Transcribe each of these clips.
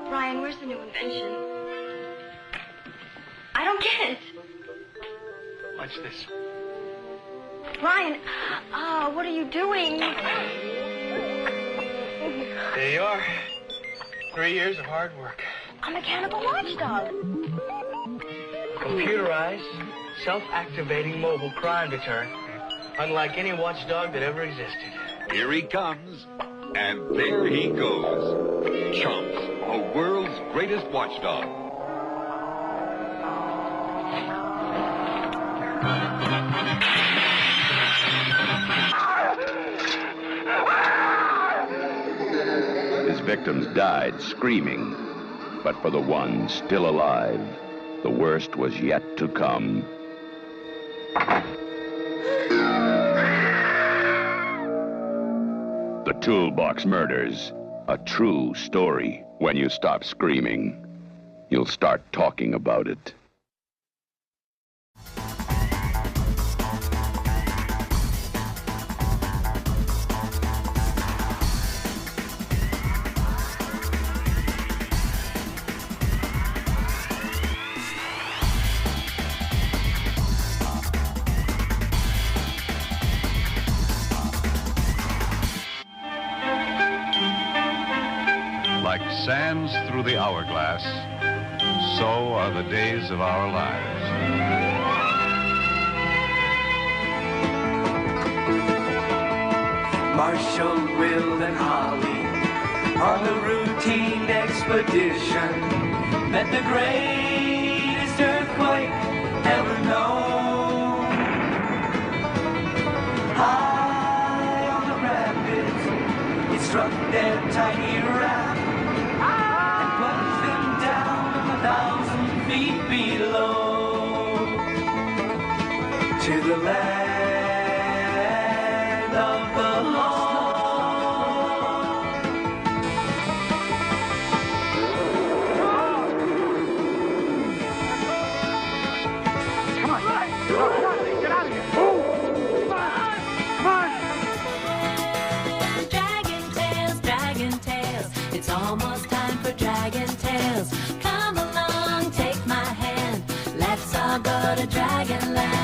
Brian, where's the new invention? I don't get it. Watch this. Brian, what are you doing? There you are. 3 years of hard work. A mechanical watchdog. Computerized, self-activating mobile crime deterrent. Unlike any watchdog that ever existed. Here he comes, and there he goes. Chomps, the world's greatest watchdog. His victims died screaming, but for the one still alive, the worst was yet to come. The Toolbox Murders, a true story. When you stop screaming, you'll start talking about it. Like sands through the hourglass, so are the days of our lives. Marshall, Will, and Holly on the routine expedition met the greatest earthquake ever known. High on the rapids, it struck their tiny raft and plunged them down 1,000 feet below to the land of the lost. Come on, get out of here. Come on. Dragon tales, it's almost time for dragon tales. Come along, take my hand, let's all go to Dragonland.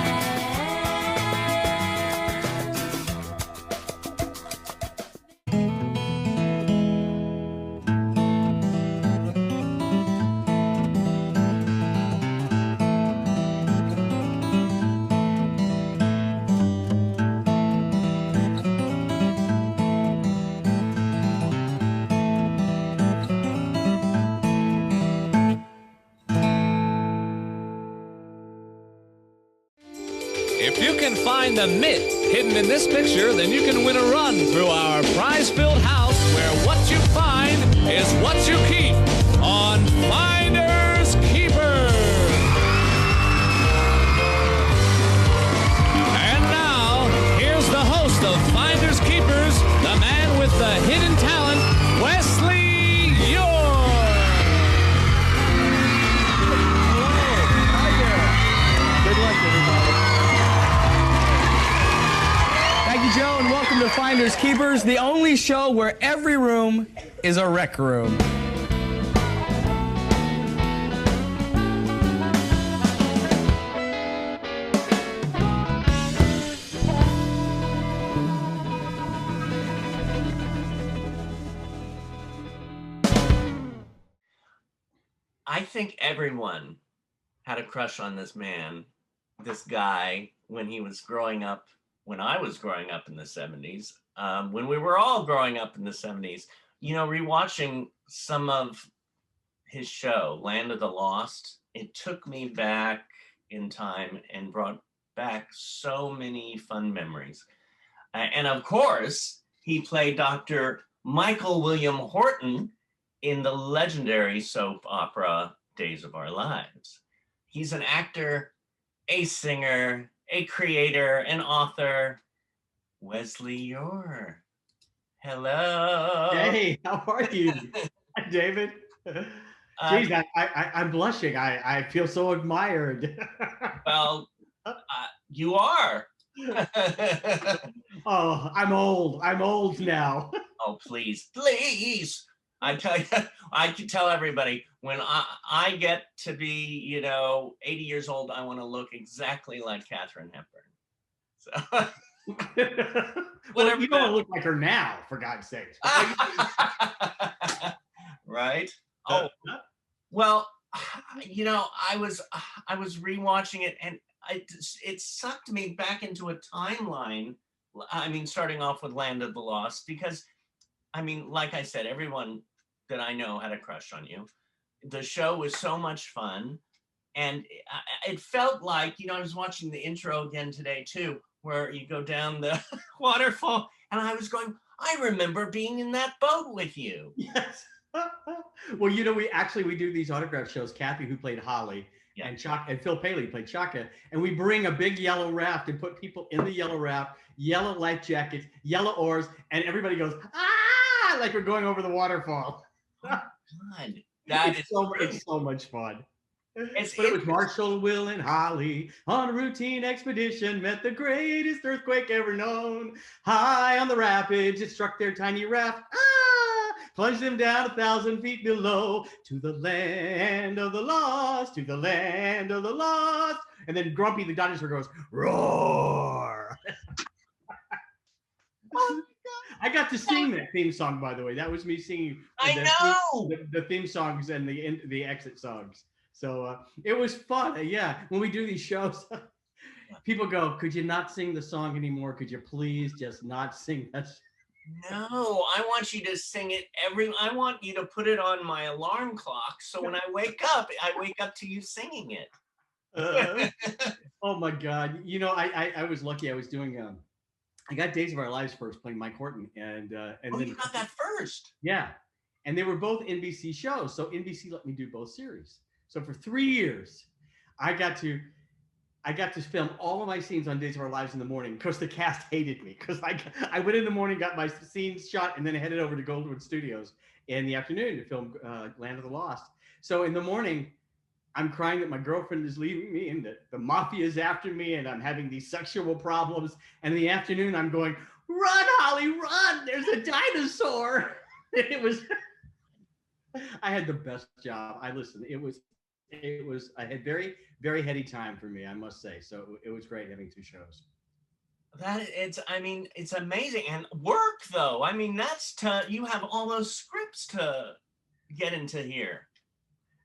If you can find the myth hidden in this picture, then you can win a run through our prize-filled house where what you find is what you keep on Finders Keepers. And now, here's the host of Finders Keepers, the man with the hidden talent, Wesley Eure. Hi there. Good luck, everybody. Thank you, Joe, and welcome to Finders Keepers, the only show where every room is a rec room. I think everyone had a crush on this man, this guy, when he was growing up, when I was growing up in the 70s, when we were all growing up in the 70s. You know, rewatching some of his show, Land of the Lost, it took me back in time and brought back so many fun memories. And of course, he played Dr. Michael William Horton in the legendary soap opera Days of Our Lives. He's an actor, a singer, a creator, an author. Wesley Eure. Hello. Hey, how are you, David? Geez, I'm blushing. I feel so admired. Well, you are. Oh, I'm old. I'm old now. Oh, please, please. I tell you, I can tell everybody when I get to be, 80 years old, I want to look exactly like Katharine Hepburn. So, Well, you don't want to look like her now, for God's sakes. Right? Oh, well, I was rewatching it, and it sucked me back into a timeline. I mean, starting off with Land of the Lost, because I mean, like I said, everyone that I know had a crush on you. The show was so much fun. And it felt like, I was watching the intro again today too, where you go down the waterfall, and I was going, I remember being in that boat with you. Yes. Well, we do these autograph shows. Kathy, who played Holly, and Phil Paley played Chaka, and we bring a big yellow raft and put people in the yellow raft, yellow life jackets, yellow oars, and everybody goes, ah, like we're going over the waterfall. Oh, God. It's so much fun. But it was Marshall, Will, and Holly on a routine expedition, met the greatest earthquake ever known. High on the rapids, it struck their tiny raft, plunged them down 1,000 feet below, to the land of the lost, to the land of the lost. And then Grumpy the dinosaur goes, roar. Oh, I got to sing that theme song, by the way. That was me singing the theme songs and the exit songs. So it was fun. Yeah, when we do these shows, people go, could you not sing the song anymore? Could you please just not sing that? No, I want you to sing it I want you to put it on my alarm clock, so when I wake up to you singing it. Oh my God. I was lucky. I was doing I got Days of Our Lives first, playing Mike Horton, and then you got that first. Yeah, and they were both NBC shows, so NBC let me do both series. So for 3 years, I got to film all of my scenes on Days of Our Lives in the morning, because the cast hated me, because I went in the morning, got my scenes shot, and then I headed over to Goldwood Studios in the afternoon to film Land of the Lost. So in the morning, I'm crying that my girlfriend is leaving me and that the mafia is after me and I'm having these sexual problems. And in the afternoon, I'm going, run, Holly, run. There's a dinosaur. It was, I had the best job. I had very, very heady time for me, I must say. So it was great having two shows. It's amazing. And work, though. I mean, you have all those scripts to get into here.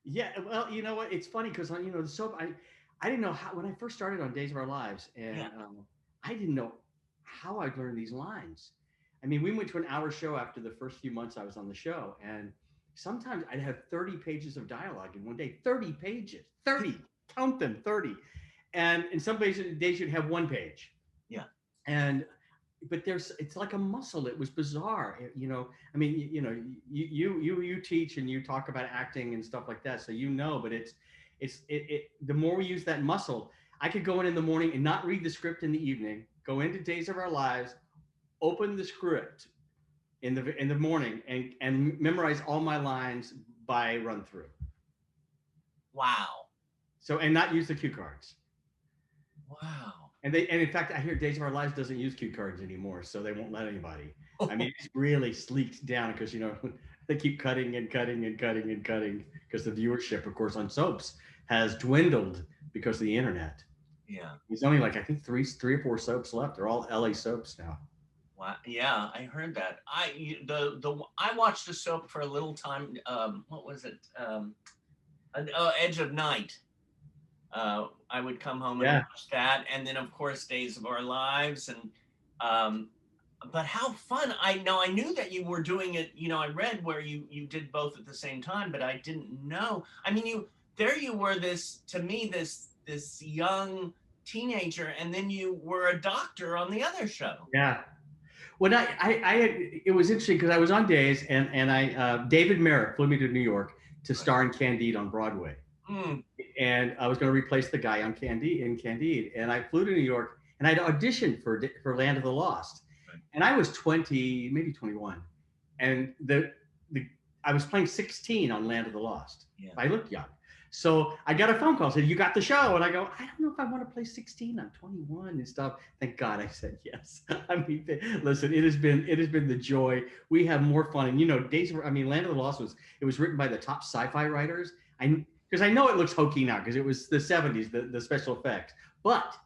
Yeah, well, you know what? It's funny because the soap. I didn't know how when I first started on Days of Our Lives, and I didn't know how I'd learn these lines. I mean, we went to an hour show after the first few months I was on the show, and sometimes I'd have 30 pages of dialogue in one day. 30 pages, 30, count them, 30, and in some days you'd have one page. Yeah, but it's like a muscle. It was bizarre. I mean, you teach and you talk about acting and stuff like that. So, but it's the more we use that muscle, I could go in the morning and not read the script in the evening, go into Days of Our Lives, open the script in the morning and memorize all my lines by run through. Wow. So, and not use the cue cards. Wow. And in fact, I hear Days of Our Lives doesn't use cue cards anymore, so they won't let anybody. I mean, it's really sleeked down because they keep cutting and cutting and cutting and cutting because the viewership, of course, on soaps has dwindled because of the internet. Yeah, there's only like I think three or four soaps left. They're all LA soaps now. Wow. Yeah, I heard that. I watched a soap for a little time. What was it? Edge of Night. I would come home and watch that, and then of course Days of Our Lives, and but how fun! I knew that you were doing it. I read where you did both at the same time, but I didn't know. I mean, you were this young teenager, and then you were a doctor on the other show. Yeah. When it was interesting because I was on Days, and David Merrick flew me to New York to star in Candide on Broadway. And I was going to replace the guy on Candide, and I flew to New York, and I'd auditioned for Land of the Lost, and I was 20, maybe 21, and I was playing 16 on Land of the Lost. Yeah. I looked young, So I got a phone call, said, "You got the show?" And I go, "I don't know if I want to play 16. I'm 21 and stuff." Thank God I said yes. I mean, listen, it has been the joy. We have more fun. And Land of the Lost was written by the top sci-fi writers. Because I know it looks hokey now because it was the 70s, the special effects. But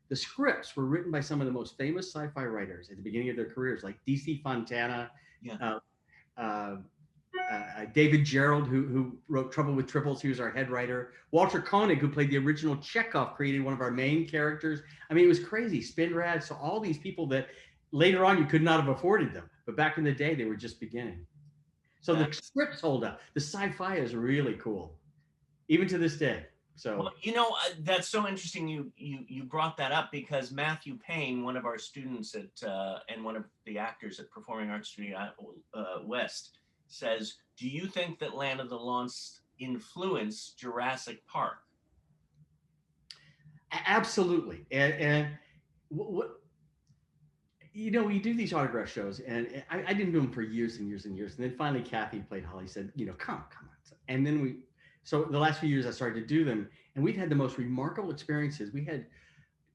the scripts were written by some of the most famous sci-fi writers at the beginning of their careers, like D.C. Fontana, David Gerald, who wrote Trouble with Triples. He was our head writer. Walter Koenig, who played the original Chekhov, created one of our main characters. I mean, it was crazy. Spinrad. So all these people that later on you could not have afforded them, but back in the day they were just beginning. So the scripts hold up. The sci-fi is really cool, even to this day. So that's so interesting. You brought that up because Matthew Payne, one of our students at and one of the actors at Performing Arts Studio West, says, "Do you think that Land of the Lost influenced Jurassic Park?" Absolutely. And what we do these autograph shows, and I didn't do them for years and years and years. And then finally, Kathy played Holly, said, come on. And then so the last few years I started to do them, and we've had the most remarkable experiences. We had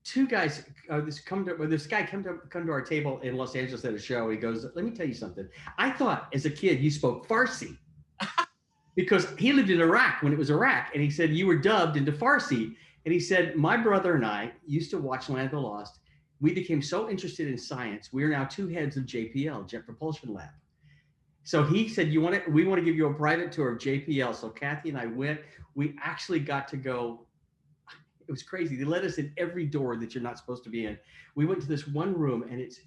two guys, this guy come to our table in Los Angeles at a show. He goes, "Let me tell you something. I thought as a kid you spoke Farsi." Because he lived in Iraq when it was Iraq. And he said, "You were dubbed into Farsi." And he said, "My brother and I used to watch Land of the Lost. We became so interested in science. We are now two heads of JPL, Jet Propulsion Lab." So he said, we want to give you a private tour of JPL. So Kathy and I went. We actually got to go. It was crazy. They let us in every door that you're not supposed to be in. We went to this one room, and it's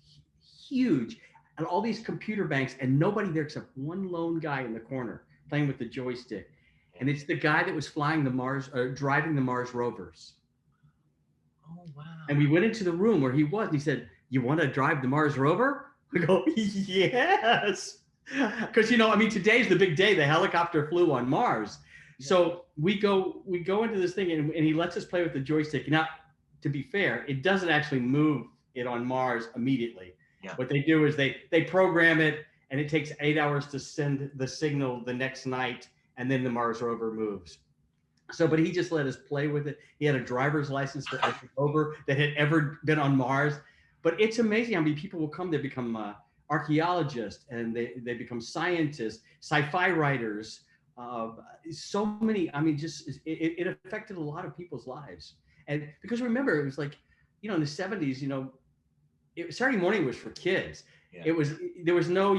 huge, and all these computer banks, and nobody there except one lone guy in the corner playing with the joystick. And it's the guy that was flying driving the Mars rovers. Oh, wow. And we went into the room where he was. And he said, "You want to drive the Mars rover?" I go, "Yes." Because, today's the big day. The helicopter flew on Mars. Yeah. So we go into this thing, and he lets us play with the joystick. Now, to be fair, it doesn't actually move it on Mars immediately. Yeah. What they do is they program it, and it takes 8 hours to send the signal the next night, and then the Mars rover moves. So, but he just let us play with it. He had a driver's license for every rover that had ever been on Mars. But it's amazing how many people will come. They become archaeologists, and they become scientists, sci-fi writers. So many. It affected a lot of people's lives. And because remember, it was like, in the 70s, Saturday morning was for kids. Yeah. There was no,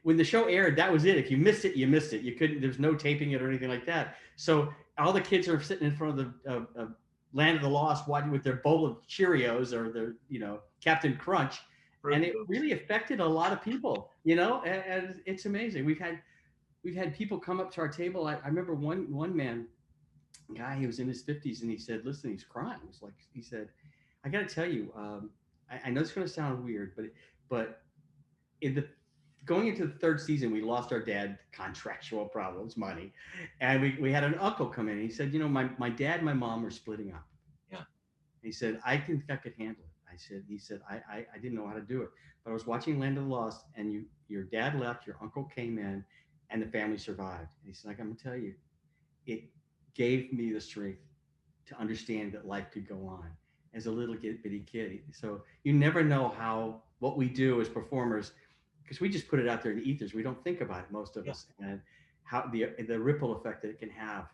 when the show aired, that was it. If you missed it, you missed it. You couldn't, there's no taping it or anything like that. So all the kids are sitting in front of the Land of the Lost, watching with their bowl of Cheerios or their, Captain Crunch. And it really affected a lot of people, and it's amazing. We've had people come up to our table. I remember one guy, he was in his 50s, and he said, "Listen," he's crying. He said, "I got to tell you, I know it's going to sound weird, but going into the third season, we lost our dad, contractual problems, money. And we had an uncle come in, and he said, my dad and my mom were splitting up." Yeah. He said, "I think I could handle it." He said, I didn't know how to do it, but I was watching Land of the Lost, and your dad left, your uncle came in, and the family survived." And he said, "I'm going to tell you, it gave me the strength to understand that life could go on as a little bitty kid." So you never know what we do as performers, because we just put it out there in the ethers. We don't think about it, most of us, and how the ripple effect that it can have.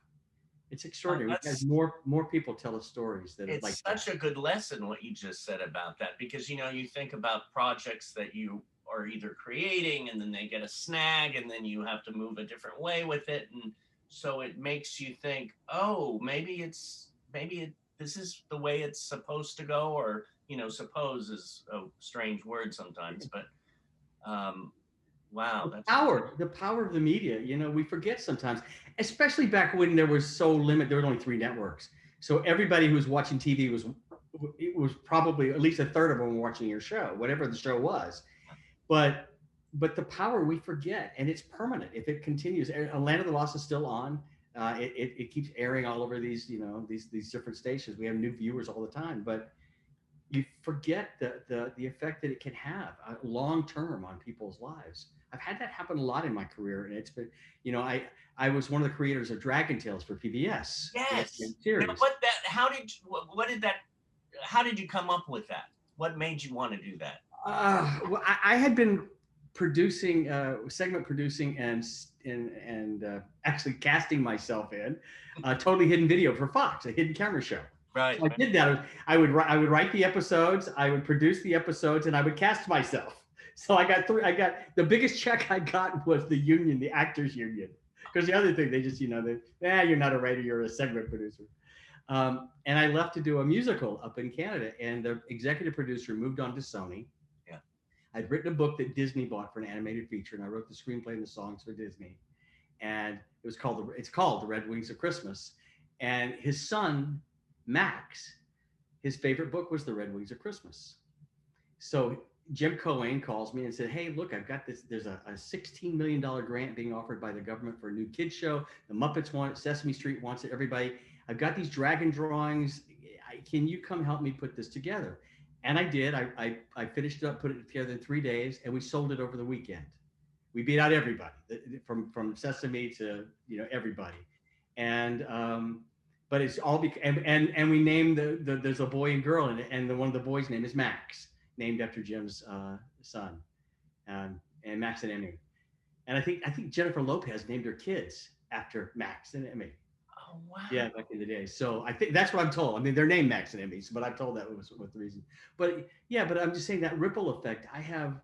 It's extraordinary. As more people tell us stories that it's like such a good lesson what you just said about that, because you think about projects that you are either creating, and then they get a snag, and then you have to move a different way with it, and so it makes you think, oh, maybe this is the way it's supposed to go, or suppose is a strange word sometimes, but wow, the power of the media. We forget sometimes, especially back when there was so limited. There were only 3 networks, so everybody who was watching TV was probably at least a third of them watching your show, whatever the show was. But the power we forget, and it's permanent if it continues. Land of the Lost is still on. It keeps airing all over these these different stations. We have new viewers all the time, but you forget the effect that it can have long term on people's lives. I've had that happen a lot in my career, and it's been, I was one of the creators of Dragon Tales for PBS. Yes. Series. Now, how did you come up with that? What made you want to do that? Well, I had been producing, segment producing, and actually casting myself in a totally hidden video for Fox, a hidden camera show. Right. So I did that. I would write the episodes, I would produce the episodes, and I would cast myself. So I got the biggest check I got was the union, the actors union, because the other thing they just you're not a writer, you're a segment producer. And I left to do a musical up in Canada, and the executive producer moved on to Sony. Yeah. I'd written a book that Disney bought for an animated feature, and I wrote the screenplay and the songs for Disney. And it's called The Red Wings of Christmas. And his son, Max, his favorite book was The Red Wings of Christmas. So Jim Cohen calls me and said, hey, look, I've got this. There's a $16 million grant being offered by the government for a new kids show. The Muppets want it. Sesame Street wants it. Everybody. I've got these dragon drawings. Can you come help me put this together? And I did. I finished it up, put it together in 3 days, and we sold it over the weekend. We beat out everybody from Sesame to everybody. And but it's all and we named there's a boy and girl in it, and one of the boys' name is Max, named after Jim's son, and Max and Emmy. And I think Jennifer Lopez named her kids after Max and Emmy. Oh, wow. Yeah, back in the day. So I think that's what I'm told. I mean, they're named Max and Emmys, but I'm told that was the reason. But yeah, but I'm just saying that ripple effect. I have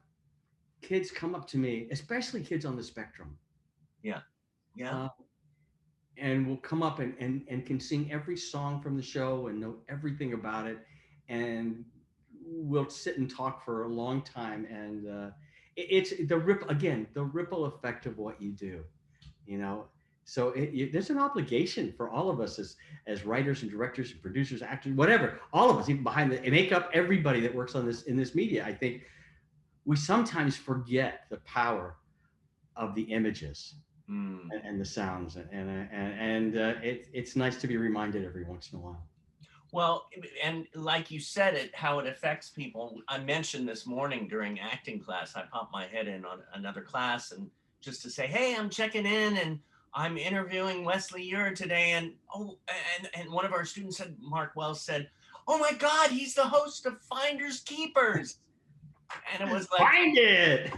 kids come up to me, especially kids on the spectrum. Yeah. Yeah. And will come up and can sing every song from the show and know everything about it. And we'll sit and talk for a long time. And it's the ripple effect of what you do, So there's an obligation for all of us as writers and directors and producers, actors, whatever, all of us, even behind the makeup, everybody that works on in this media. I think we sometimes forget the power of the images and the sounds, and it's nice to be reminded every once in a while. Well, and like you said, how it affects people. I mentioned this morning during acting class, I popped my head in on another class and just to say, hey, I'm checking in and I'm interviewing Wesley Eure today. And one of our students said, Mark Wells said, oh my God, he's the host of Finders Keepers. And it was like, find it.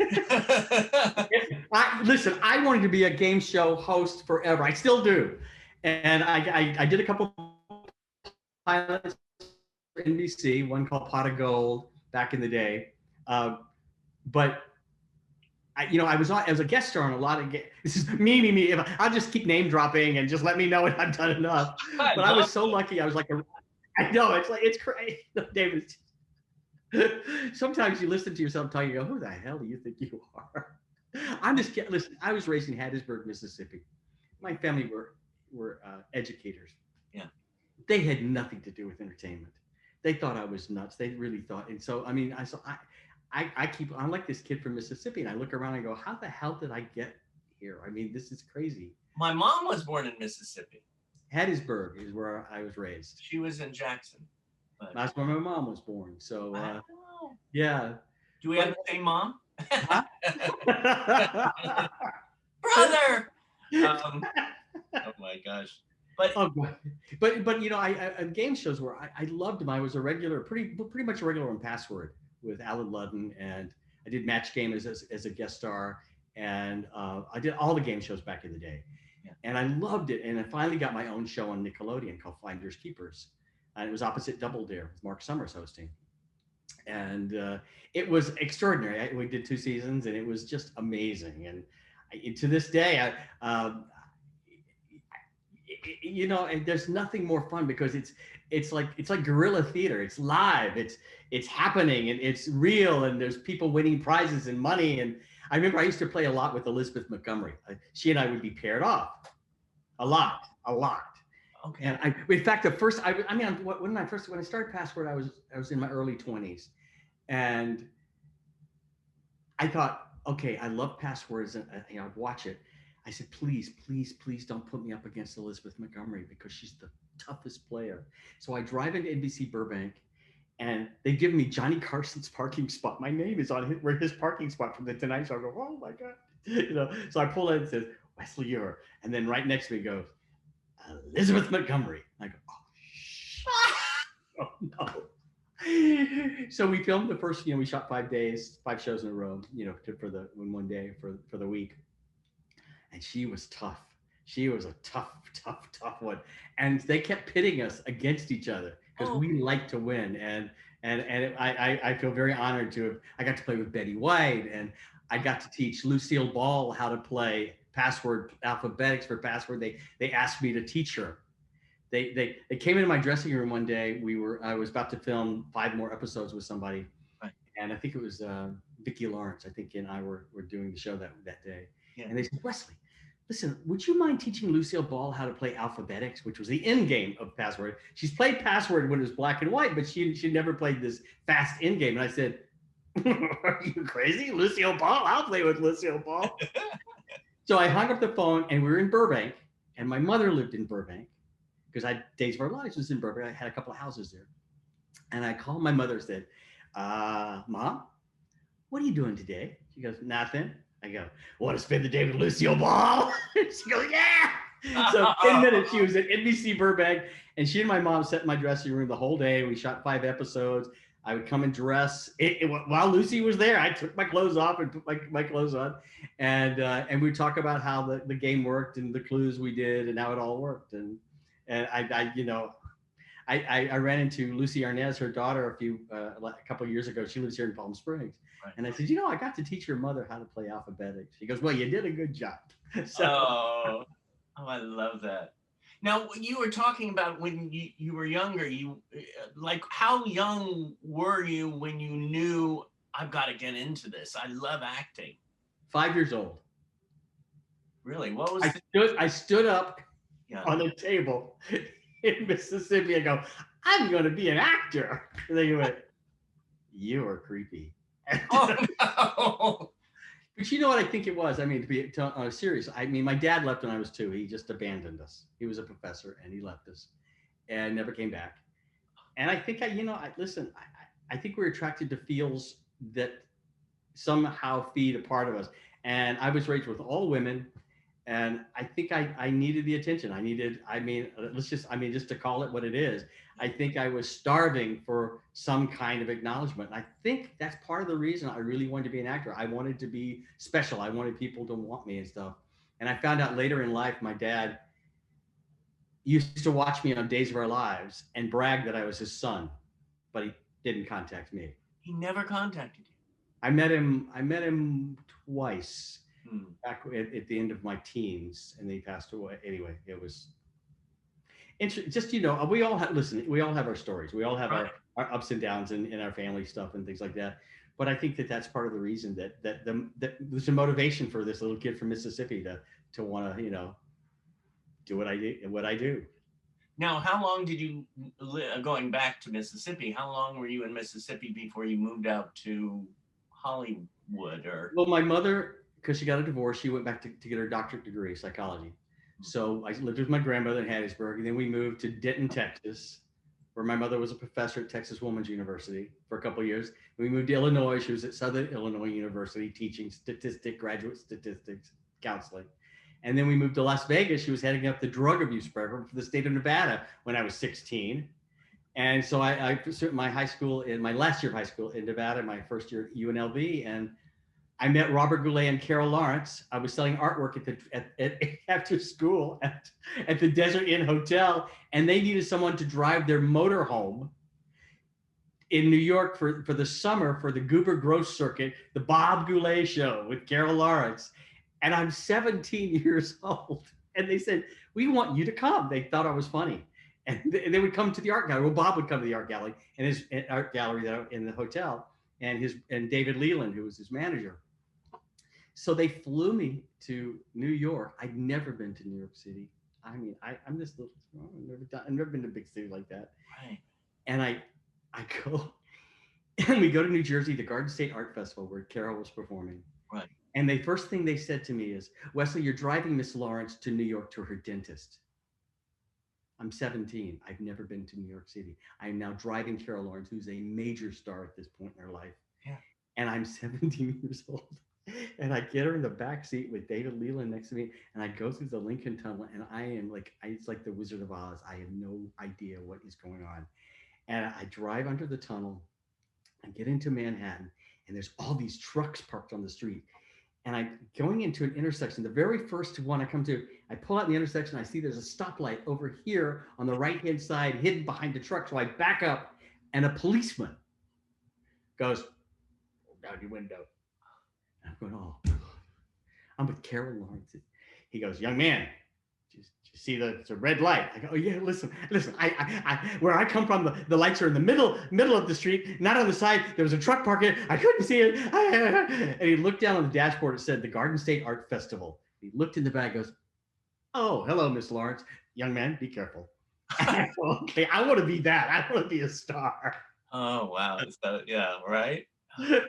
Listen, I wanted to be a game show host forever. I still do. And I did a couple pilots for NBC, one called Pot of Gold back in the day. But I was a guest star on a lot of this is me. I'll just keep name dropping and just let me know when I've done enough. But I was so lucky. I was like, I know it's crazy, David. Sometimes you listen to yourself talking, you go, who the hell do you think you are? Listen, I was raised in Hattiesburg, Mississippi. My family were educators. Yeah. They had nothing to do with entertainment. They thought I was nuts. They really thought. And so, I mean, I'm like this kid from Mississippi, and I look around and go, how the hell did I get here? I mean, this is crazy. My mom was born in Mississippi. Hattiesburg is where I was raised. She was in Jackson. But... That's where my mom was born. So, wow. Yeah. Do we have the same mom? Huh? Brother! Oh my gosh. But game shows where I loved them. I was a regular, pretty much a regular on Password with Alan Ludden, and I did Match Game as a guest star, and I did all the game shows back in the day. Yeah. And I loved it. And I finally got my own show on Nickelodeon called Finders Keepers. And it was opposite Double Dare with Mark Summers hosting. And it was extraordinary. We did 2 seasons, and it was just amazing. And to this day, and there's nothing more fun because it's like guerrilla theater. It's live. It's happening, and it's real, and there's people winning prizes and money. And I remember I used to play a lot with Elizabeth Montgomery. She and I would be paired off a lot. Okay. And in fact, when I started Password, I was in my early 20s, and I thought, okay, I love Passwords, and I'd watch it. I said, please don't put me up against Elizabeth Montgomery because she's the toughest player. So I drive into NBC Burbank, and they've given me Johnny Carson's parking spot. My name is on his parking spot from the Tonight Show. I go, oh my God. You know, so I pull in and it says, Wesley Eure. And then right next to me goes, Elizabeth Montgomery. I go, oh, no. So we filmed the first, we shot 5 days, 5 shows in a row, in one day for the week. And she was tough. She was a tough one. And they kept pitting us against each other because we like to win. And I feel very honored I got to play with Betty White, and I got to teach Lucille Ball how to play password alphabetics for password. They asked me to teach her. They came into my dressing room one day. I was about to film 5 more episodes with somebody, right. And I think it was Vicki Lawrence. I think and I were doing the show that day. Yeah. And they said, Wesley, listen, would you mind teaching Lucille Ball how to play alphabetics, which was the end game of password? She's played password when it was black and white, but she never played this fast end game. And I said, are you crazy? Lucille Ball? I'll play with Lucille Ball. So I hung up the phone, and we were in Burbank, and my mother lived in Burbank because Days of Our Lives was in Burbank. I had a couple of houses there. And I called my mother and said, Mom, what are you doing today? She goes, nothing. I go, want to spend the day with Lucille Ball? She goes, yeah. So 10 minutes, she was at NBC Burbank, and she and my mom sat in my dressing room the whole day. We shot 5 episodes. I would come and dress. While Lucy was there, I took my clothes off and put my clothes on, and we'd talk about how the game worked and the clues we did and how it all worked. And I ran into Lucy Arnaz, her daughter, a couple of years ago. She lives here in Palm Springs. Right. And I said, I got to teach your mother how to play alphabetics. She goes, well, you did a good job. So, oh, I love that. Now, you were talking about when you were younger, how young were you when you knew I've got to get into this? I love acting. 5 years old. Really? What was I stood up on a table in Mississippi and go, I'm going to be an actor. And then you went, you are creepy. Oh, no. But you know what I think it was? I mean, to be serious, I mean, my dad left when I was 2. He just abandoned us. He was a professor, and he left us and never came back. And I think I think we're attracted to feels that somehow feed a part of us. And I was raised with all women, and I think I needed the attention. Just to call it what it is, I think I was starving for some kind of acknowledgement. And I think that's part of the reason I really wanted to be an actor. I wanted to be special. I wanted people to want me and stuff. And I found out later in life, my dad used to watch me on Days of Our Lives and brag that I was his son, but he didn't contact me. He never contacted you. I met him twice back at the end of my teens, and he passed away. Anyway, it was just, we all have our stories. We all have our ups and downs in our family stuff and things like that. But I think that's part of the reason that there's a motivation for this little kid from Mississippi to want to, do what I do. Now, how long did you, going back to Mississippi, how long were you in Mississippi before you moved out to Hollywood? Well, my mother, because she got a divorce, she went back to get her doctorate degree, psychology. So I lived with my grandmother in Hattiesburg, and then we moved to Denton, Texas, where my mother was a professor at Texas Woman's University for a couple of years. We moved to Illinois. She was at Southern Illinois University teaching graduate statistics, counseling. And then we moved to Las Vegas. She was heading up the drug abuse program for the state of Nevada when I was 16. And so I pursued my last year of high school in Nevada, my first year at UNLV, and I met Robert Goulet and Carol Lawrence. I was selling artwork after school at the Desert Inn Hotel, and they needed someone to drive their motorhome in New York for the summer for the Goober Gross Circuit, the Bob Goulet Show with Carol Lawrence. And I'm 17 years old. And they said, we want you to come. They thought I was funny. And they would come to the art gallery. Well, Bob would come to the art gallery in the hotel, and David Leland, who was his manager. So they flew me to New York. I'd never been to New York City. I mean, I'm this little, I've never been to a big city like that. Right. And I go, and we go to New Jersey, the Garden State Art Festival where Carol was performing. Right. And the first thing they said to me is, Wesley, you're driving Miss Lawrence to New York to her dentist. I'm 17. I've never been to New York City. I am now driving Carol Lawrence, who's a major star at this point in her life. Yeah. And I'm 17 years old. And I get her in the back seat with David Leland next to me, and I go through the Lincoln Tunnel, and I am like, it's like the Wizard of Oz. I have no idea what is going on. And I drive under the tunnel and get into Manhattan, and there's all these trucks parked on the street. And I'm going into an intersection. The very first one I come to, I pull out the intersection. I see there's a stoplight over here on the right-hand side, hidden behind the truck. So I back up, and a policeman goes, "Roll down your window." And I'm going, "Oh, I'm with Carol Lawrence." He goes, "Young man, just see it's a red light." I go, "Oh yeah, listen. I where I come from, the lights are in the middle of the street, not on the side. There was a truck parking. I couldn't see it." And he looked down on the dashboard. It said the Garden State Art Festival. He looked in the bag, goes, "Oh, hello, Miss Lawrence. Young man, be careful." I go, "Okay, I want to be that. I want to be a star." Oh wow. So, yeah, right.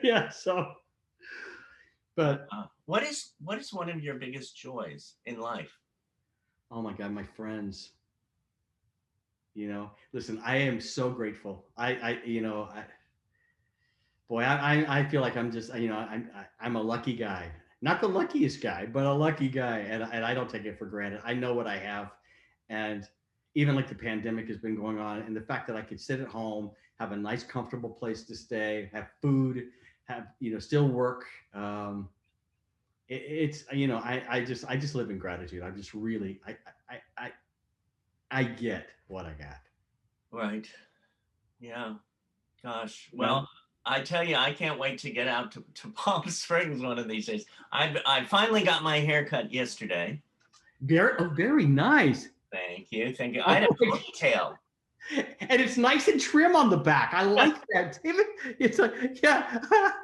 Yeah. So, but what is one of your biggest joys in life? oh my God, my friends. You know, listen, I am so grateful. I feel like I'm just, I'm a lucky guy. Not the luckiest guy, but a lucky guy. And I don't take it for granted. I know what I have. And even like the pandemic has been going on, and the fact that I could sit at home, have a nice, comfortable place to stay, have food, have, still work. I just live in gratitude. I'm just really, I get what I got. Right. Yeah. Gosh. Well, I tell you, I can't wait to get out to Palm Springs one of these days. I finally got my hair cut yesterday. Very nice. Thank you. I had a ponytail. And it's nice and trim on the back. I like that. It's like, yeah,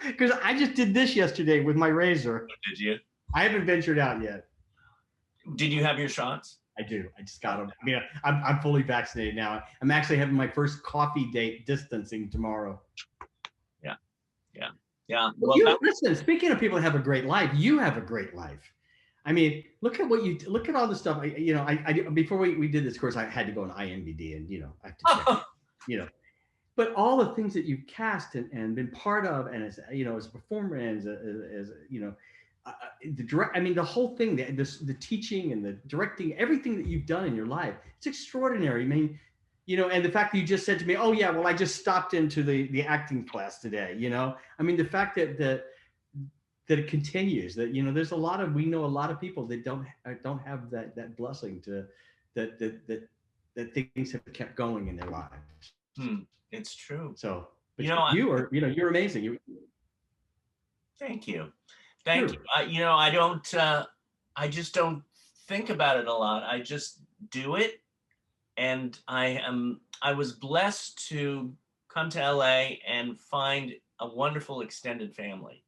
because I just did this yesterday with my razor. Did you? I haven't ventured out yet. Did you have your shots? I do. I just got them. I mean, I'm fully vaccinated now. I'm actually having my first coffee date distancing tomorrow. Yeah. Well, listen, speaking of people that have a great life, you have a great life. I mean, look at all the stuff. I before we did this course, I had to go on IMDb and I have to check, but all the things that you've cast and been part of, and as as a performer, and as the whole thing, the teaching and the directing, everything that you've done in your life, it's extraordinary. I mean, and the fact that you just said to me, "Oh yeah, well, I just stopped into the acting class today." I mean, the fact that it continues, that there's we know a lot of people that don't have that blessing that things have kept going in their lives. It's true. So, but you're amazing. Thank you. Thank you. I just don't think about it a lot. I just do it. And I was blessed to come to LA and find a wonderful extended family.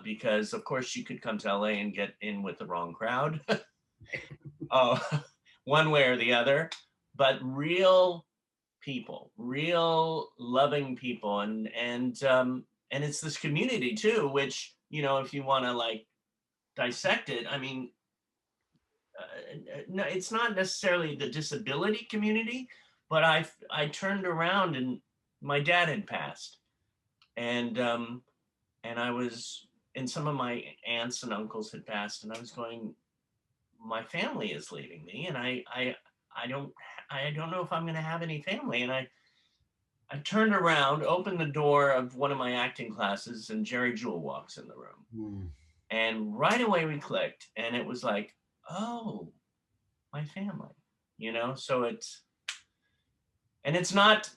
Because of course you could come to LA and get in with the wrong crowd, one way or the other, but real people, real loving people. And it's this community too, which, if you want to like dissect it, I mean, no, it's not necessarily the disability community, but I turned around and my dad had passed, and I was, and some of my aunts and uncles had passed, and I was going, my family is leaving me, and I don't know if I'm going to have any family. And I turned around, opened the door of one of my acting classes, and Jerry Jewell walks in the room. And right away we clicked, and it was like, oh, my family, so it's not,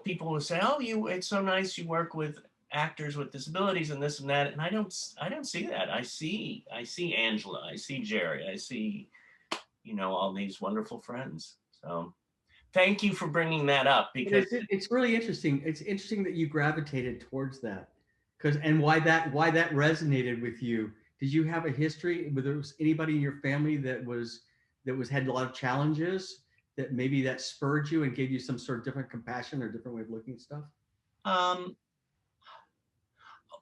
people will say, oh, it's so nice you work with actors with disabilities and this and that. And I don't see that. I see Angela, I see Jerry, I see, all these wonderful friends. So thank you for bringing that up, because it's really interesting. It's interesting that you gravitated towards that, and why that resonated with you. Did you have a history? Was there anybody in your family that had a lot of challenges that maybe that spurred you and gave you some sort of different compassion or different way of looking at stuff?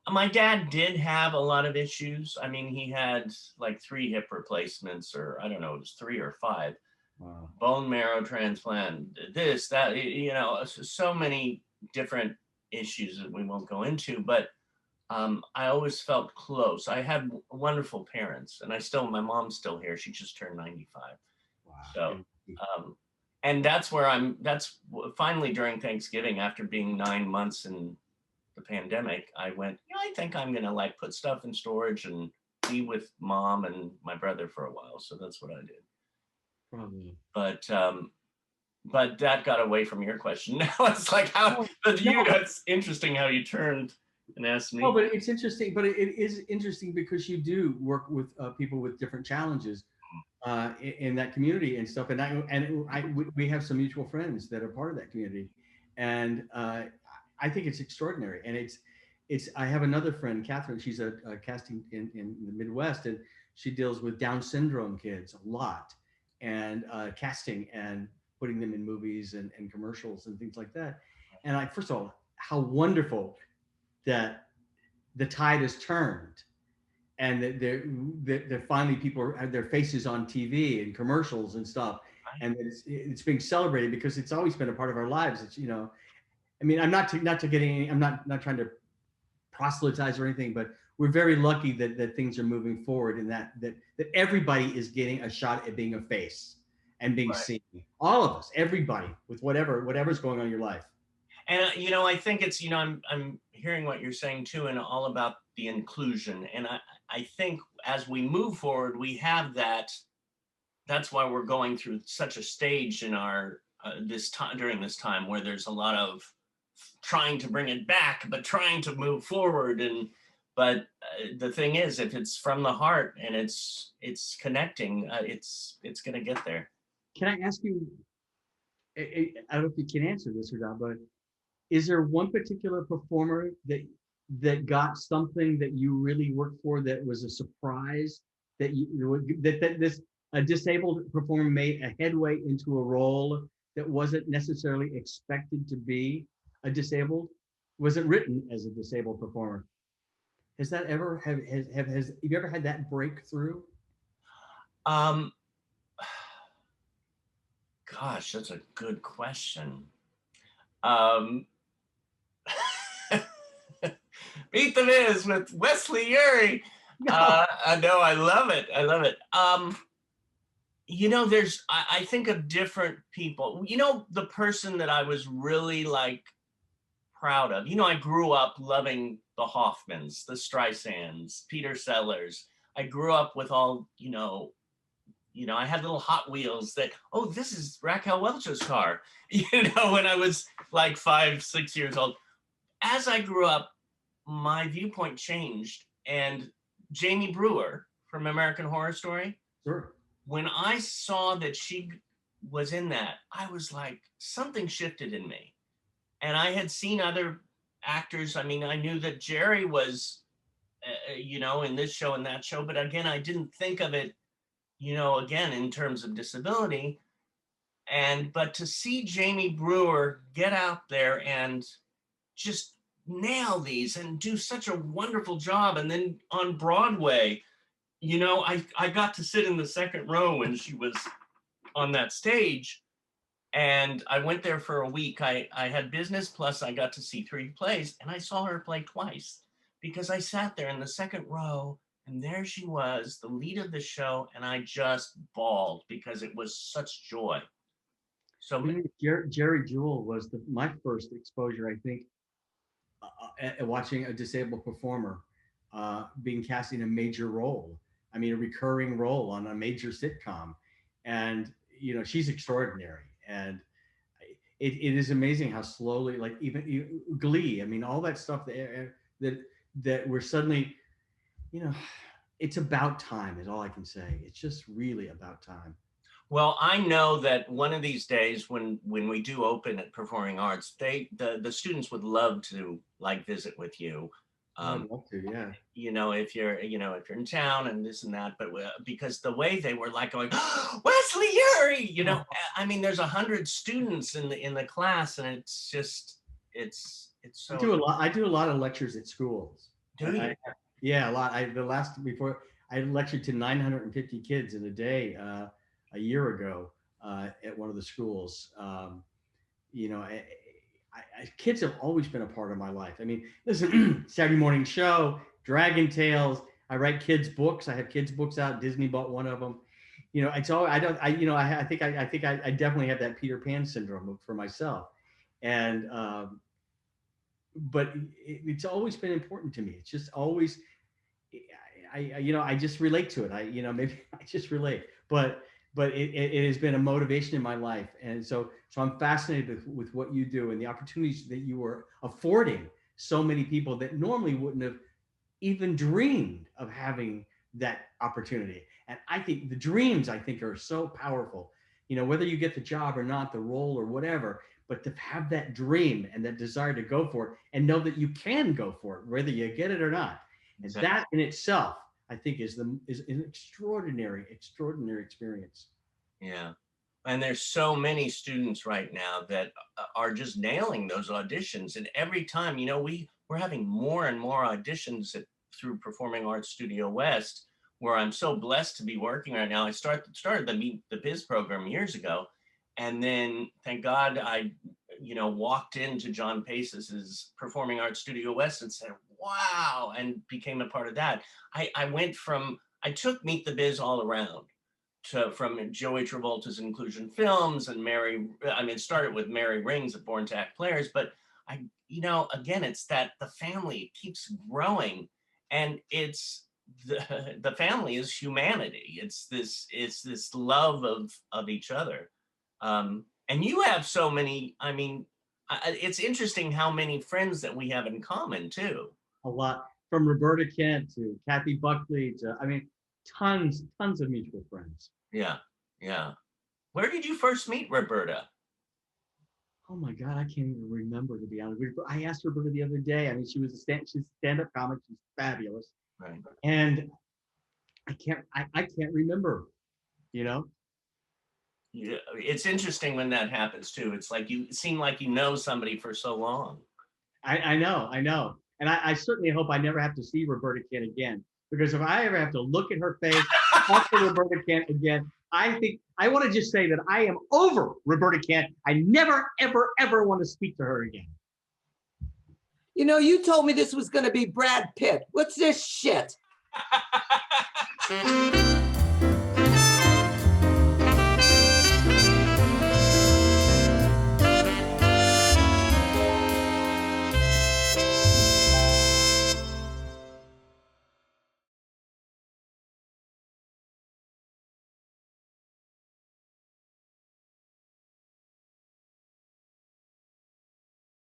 My dad did have a lot of issues. I mean, he had like 3 hip replacements, or I don't know, it was 3 or 5. Wow. bone marrow transplant, this, that, so many different issues that we won't go into, but I always felt close. I had wonderful parents, and my mom's still here. She just turned 95. Wow. So, and that's finally during Thanksgiving, after being 9 months in the pandemic, I went, I think I'm going to like put stuff in storage and be with mom and my brother for a while. So that's what I did. Probably. But that got away from your question. Now it's like it's interesting how you turned and asked me. No, but it's interesting. But it is interesting because you do work with people with different challenges in that community and stuff. We have some mutual friends that are part of that community, and I think it's extraordinary. And I have another friend, Catherine. She's a casting in the Midwest, and she deals with Down syndrome kids a lot, and casting and putting them in movies and commercials and things like that. And first of all, how wonderful that the tide has turned, and that they're finally people have their faces on TV and commercials and stuff, and it's being celebrated because it's always been a part of our lives. It's I mean, I'm not trying to proselytize or anything, but we're very lucky that things are moving forward, and that everybody is getting a shot at being a face and being seen. All of us, everybody, with whatever's going on in your life. And I think it's I'm hearing what you're saying too, and all about the inclusion. And I think as we move forward, we have that. That's why we're going through such a stage in our during this time where there's a lot of trying to bring it back, but trying to move forward. But the thing is, if it's from the heart and it's connecting, it's going to get there. Can I ask you? I don't know if you can answer this or not, but is there one particular performer that got something that you really worked for that was a surprise, that a disabled performer made a headway into a role that wasn't necessarily expected to be a disabled? Was it written as a disabled performer? Has that ever have you ever had that breakthrough? Gosh, that's a good question. Beat the Miz with Wesley Eure. I know, I love it. I think of different people. The person that I was really proud of. I grew up loving the Hoffmans, the Streisands, Peter Sellers. I grew up with all, I had little Hot Wheels that, this is Raquel Welch's car, when I was 5, 6 years old. As I grew up, my viewpoint changed. And Jamie Brewer from American Horror Story, sure. When I saw that she was in that, I was like, something shifted in me. And I had seen other actors. I mean, I knew that Jerry was, in this show and that show. But again, I didn't think of it, again, in terms of disability. But to see Jamie Brewer get out there and just nail these and do such a wonderful job. And then on Broadway, I got to sit in the second row when she was on that stage. And I went there for a week. I had business, plus I got to see 3 plays, and I saw her play twice because I sat there in the second row, and there she was, the lead of the show, and I just bawled because it was such joy. So Jerry Jewell was my first exposure, I think, at watching a disabled performer being cast in a major role. I mean, a recurring role on a major sitcom, and she's extraordinary. And it is amazing how slowly, even Glee, I mean, all that stuff that we're suddenly, it's about time is all I can say. It's just really about time. Well, I know that one of these days when we do open at Performing Arts, the students would love to visit with you. I'd love to, yeah. If you're in town and this and that, but because the way they were going, oh, Wesley Eure, I mean, there's 100 students in the class, and it's just, it's so. I do a lot of lectures at schools. Do you? Yeah, a lot. I lectured to 950 kids in a day a year ago at one of the schools. You know, kids have always been a part of my life. I mean, listen, Saturday morning show, Dragon Tales. I write kids' books. I have kids' books out. Disney bought one of them. You know, it's all I don't. I you know I think I definitely have that Peter Pan syndrome for myself, and but it's always been important to me. It's just always, you know, I just relate to it. You know, maybe I just relate, but it has been a motivation in my life, and so I'm fascinated with what you do and the opportunities that you are affording so many people that normally wouldn't have even dreamed of having that opportunity. And I think the dreams, I think, are so powerful. You know, whether you get the job or not, the role or whatever, but to have that dream and that desire to go for it and know that you can go for it, whether you get it or not. And that in itself, I think, is an extraordinary experience. Yeah. And there's so many students right now that are just nailing those auditions. And every time, you know, we're having more and more auditions through Performing Arts Studio West, where I'm so blessed to be working right now. I started the Meet the Biz program years ago. And then, thank God, I, you know, walked into John Pace's Performing Arts Studio West and said, wow, and became a part of that. I took Meet the Biz all around. From Joey Travolta's Inclusion Films and it started with Mary Rings at Born to Act Players, but you know, again, it's that the family keeps growing, and it's the family is humanity. It's this love of each other. And you have so many, I mean, it's interesting how many friends that we have in common too. A lot, from Roberta Kent to Kathy Buckley to, I mean, tons of mutual friends. Yeah. Where did you first meet Roberta? Oh my God, I can't even remember, to be honest with you. I asked Roberta the other day. I mean, she's a stand-up comic. She's fabulous. Right. And I can't remember, you know? Yeah, it's interesting when that happens too. It's like you seem like you know somebody for so long. I know. And I certainly hope I never have to see Roberta Kent again, because if I ever have to look at her face, talk to Roberta Kent again, I think I want to just say that I am over Roberta Kent. I never, ever, ever want to speak to her again. You know, you told me this was going to be Brad Pitt. What's this shit?